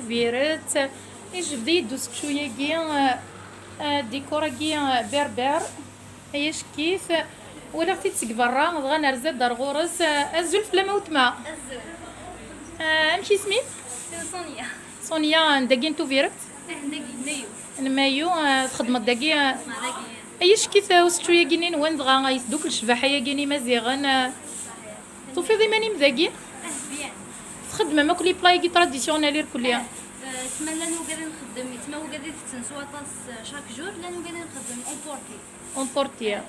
فيرت يجبدي يدوس شويه كيا ديكورا كيا بربر ايش كيف ولا في تسق برا غانا رزاد دار غورس الزلف لا موت ما الزول امشي سميت سونيا سونيا داكين فيرت داكي مايو المايو تخدم داكي داكي ايش كيف وستويا كينين وين دغا يسدوك الشباحه يا كيني مزيغن توفي ماني مذاكي بيان تخدم ماكلي بلاي كي تراديسيونيل كليا تما لا نوقدر نخدم تما وقادر تنسوا طاس شاك جور لا نوقدر نخدم اونبورتي اونبورتيا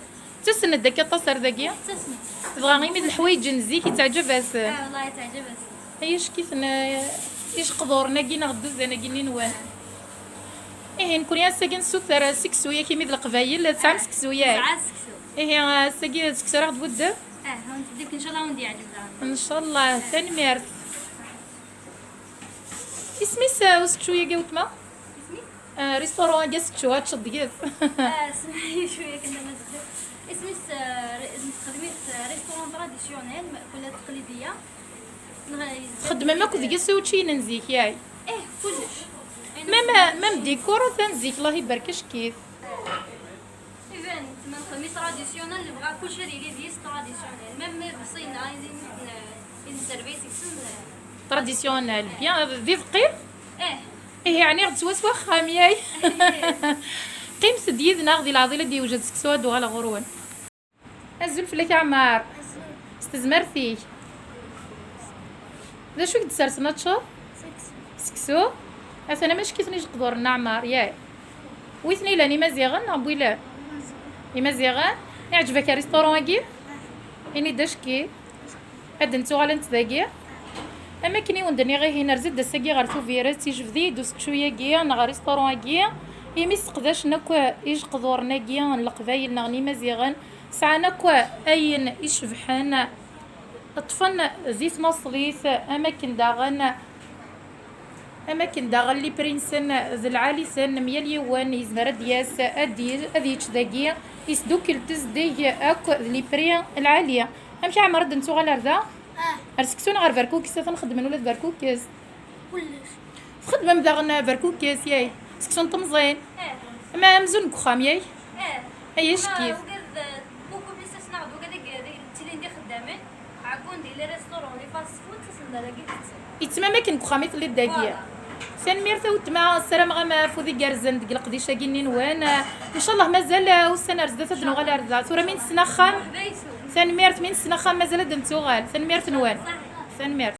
تسند داكي طاسر داكي تسمع تبغى غير الحوايج نزي كي تعجب اس والله تعجبت ايش كيف ايش قدورنا كينا غدوز انا كينين وين ايه نكون يا ساكن سوثر سكسويه كي ميد القبايل تسعة سكسويه ساعات سكسو ايه ساكي سكسو راه تبود هون ان شاء الله وندي عجبها ان شاء الله ثاني ميرت اسمي وستشويه قوتما اسمي ريستورون جاست شو تشد جيس اسمعي شويه كنا مزح اسمي خدمت ريستورون تراديسيونيل مأكولات تقليديه خدمه ماكو ديك سوتشي ننزيك ياي ايه كلش مام ديكور تنزيك الله يباركش كيف ايفنت من خميس تراديسيونيل اللي بغا كلشي ريليزيس تراديسيونيل ميم بصينا عايزين سيرفيس تراديسيونيل بيان فيف قير ايه ايه يعني غتسوس واخا مياي قيم سديدنا غدي العضيله دي وجد سكسوا دو على غرون الزلف لك عمار استزمرتي ذا شو قد سرسنا تشوف سكسو انا ماش كيفنيش قدور نعمر ياي ويثني لاني مزيغن ابوي لا مزيغن يعجبك ريستورون كي اني داشكي هاد نتو غالا نتذاكي اما كني وندني غير هنا رزد دساكي غير تو فيرات يجبدي دوس شويه كيا نا ريستورون كيا يمس قداش نكو ايش قدورنا كيا القبايل نغني مزيغن ساعه كوا اين يشبحان طفن زيت مصليت اماكن داغن لي برينسن ذي العالي سن ميال يوان يزمر دياس ادي تشداكي يسدوك التزدي اكو لي بري العاليه امشي عمر دنتو غير هذا ارسكسون غير بركوكيس تنخدم ولا بركوكيس كلش خدمه مداغن بركوكيس ياي سكسون طمزين ما مزون كخام ياي ايش كيف بوكو بيساس ناخدو كدا تيلين دي خدامين عكون دي لي ريستورون لي فاست فود تسندلاكي يتما ما كن كخاميت اللي داكيه سان ميرتا وتما السلام غا فوذي كارزن ديك القديشه كينين وين ان شاء الله مازال والسنه رزدت دنو غالا رزا ثورة من سنه خام ثان ميرت من سنه خام مازال دنتو غال ثان ميرت نوان ثان ميرت